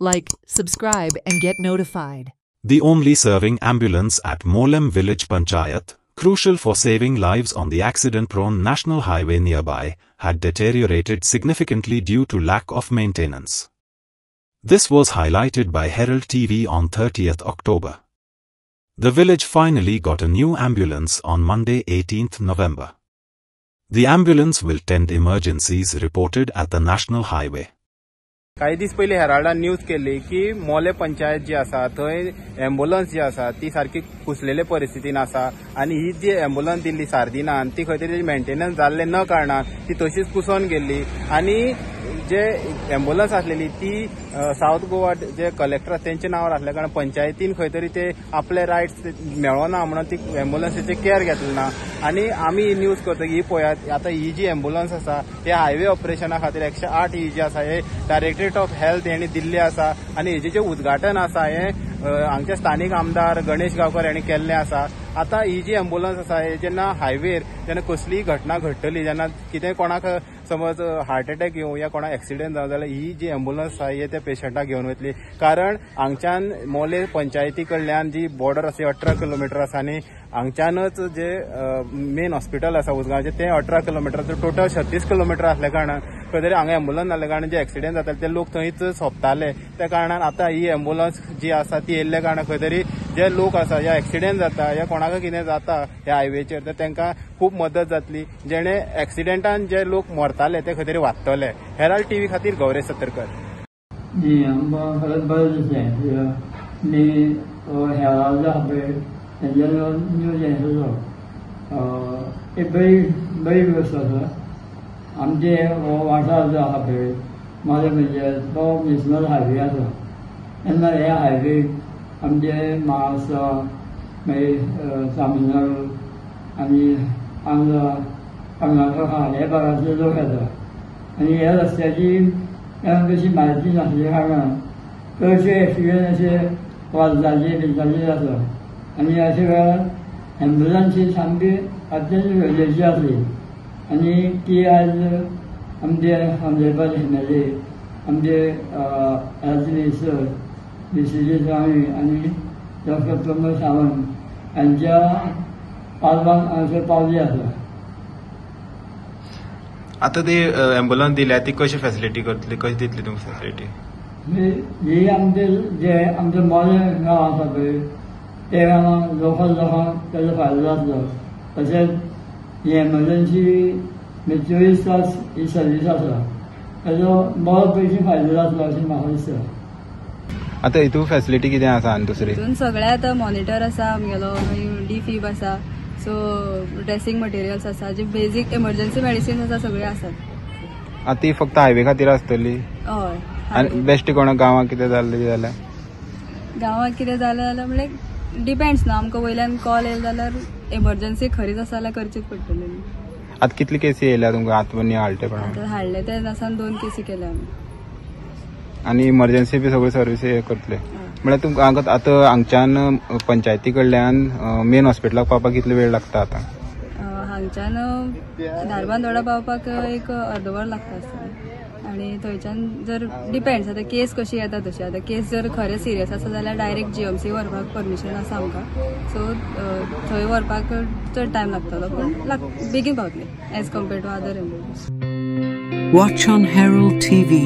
Like, subscribe and get notified. The only serving ambulance at Molem Village Panchayat, crucial for saving lives on the accident-prone national highway nearby, had deteriorated significantly due to lack of maintenance. This was highlighted by Herald TV on 30th October. The village finally got a new ambulance on Monday 18th November. The ambulance will tend emergencies reported at the national highway. काही दिस पहिले हेराल्डान news केली की मोले पंचायत जी आसा थंय ambulance जी आसा ती सारखी कुसलेले परिस्थितीन आसा आणि ही जी एम्ब्युलन्स दिल्ली सार्दिनान ती खंय तरी मेंटेनन्स जाल्ले न कारणान ती तशीच कुसोन गेल्ली आणि जे एम्ब्युलन्स आसलेली ती साउथ गोवा जे कलेक्टर तेंचे नावार आसल्या कारण पंचायतीन खंय तरी ते आपले रायट्स मेळोना म्हणून ती एम्ब्युलन्सीचे केअर घेतले ना आणि आमी ही न्यूज करता ही पळयात आता ही जी एम्ब्युलन्स आसा हे हायवे ऑपरेशना खातीर 108 ही जी आसा हे डायरेक्टरेट ऑफ हेल्थ यांनी दिल्ले आसा आणि हेजे जे उद्घाटन आसा हे हांगचे स्थानिक आमदार गणेश गांवकर यांनी केल्ले आसा. आता ही जी एम्ब्युलन्स आसा हे जेन्ना हायवेर जेन्ना कसलीय घटना घडटली जेन्ना कितें कोणाक समज हार्ट अटॅक येवं या कोणाक एक्सिडेंट जावं जाल्यार ही जी एम्ब्युलन्स आसा हे त्या पेशंटाक घेवन वतली कारण हांगच्यान मोले पंचायती कडल्यान जी बॉर्डर आसा 18 किलोमीटर आसा आणि हांगच्यानच जे मेन हॉस्पिटल आसा उजगांवचे ते 18 किलोमीटर टोटल 36 किलोमीटर असल्या कारणान खंय तरी हांगा एम्ब्युलन्स नासल्या कारणान जे एक्सिडेंट जाताले ते लोक थंयच सोंपताले त्या कारणान आता ही एम्ब्युलन्स जी आसा ती येयल्ल्या कारणान खंय तरी जे लोक आसा या एक्सिडेंट जाता या कोणाक कितें जाता ह्या हायवेचेर तर तांकां खूब मदत जातली जेणे एक्सिडेंटान जे लोक मरताले ते खंय तरी वाचतले. हेराल्ड टीव्ही खातीर गौरेश सतरकर. आमचे वाठार जो आसा पळय माझे म्हणजे तो नॅशनल हायवे आसा तेन्ना हे हायवे आमचे महाराष्ट्रा मागीर तामिळनाडू आनी आंध्र कर्नाटका हे भागातले लोक येता आनी ह्या रस्त्याची तशी म्हायती नासल्या कारणान चडशे एक्सिडेंट अशे वाजदाचे बिजाचे जाता आनी अशे वेळार एम्ब्युलन्सी सामकी अत्यंत गरजेची आसली आणि ती आज आमचे ऑनरेबल एमएलए आमचे हेल्थ मिनिस्टर बीसीजी स्वामी आणि डॉक्टर प्रमोद सावंत यांच्या पालवान हांगसर पावली आसा. आता ती एम्ब्युलन्स दिल्या ती कशी फॅसिलिटी करतली कशी दितली तुमकां फॅसिलिटी ही आमचे जे आमचे मोले गांव आसा पळय ते गांवांत लोकल लोकांक तेजो फायदो जातलो. तशेंच ही एमर्जन्सी 24 तास ही सर्वीस आसा तेजो बरो पैकी फायदो जातलो अशें म्हाका दिसता. आता हितून फॅसिलिटी कितें आसा आनी दुसरी हितून सगळे आतां मॉनिटर आसा आमगेलो मागीर डीफीब आसा सो ड्रेसिंग मटेरियल्स आसा जे बेजीक एमर्जन्सी मेडिसिन्स आसा सगळे आसात. आता ती फक्त हायवे खातीर आसतली हय आनी बेश्टी कोणाक गांवांत कितें जाल्लें जाल्यार गांवांत कितें जालें जाल्यार म्हणजे डिपेंड्स ना आमकां वयल्यान कॉल येयलो जाल्यार एमर्जन्सी खरीच आसा जाल्यार करचीच पडटली. आता कितली केसी येयल्या तुमकां आतां हाडटे आतां हाडले ते नासान 2 केसी केल्या आमी आनी इमर्जन्सी बी सगळी सर्वीस हे करतले म्हळ्यार तुमकां आतां हांगच्यान पंचायती कडल्यान मेन हॉस्पिटलाक पावपाक कितलो वेळ लागता आतां हांगच्यान धारबांदोडा पावपाक एक अर्दवर लागता आसतलें आनी थंयच्यान जर डिपेंड्स आतां केस कशी येता तशी आतां केस जर खरें सिरियस आसा जाल्यार डायरेक्ट जीएमसी व्हरपाक परमिशन आसा आमकां सो थंय व्हरपाक चड टायम लागतलो पूण बेगीन पावतली as compared to other ambulance. Watch on Herald TV.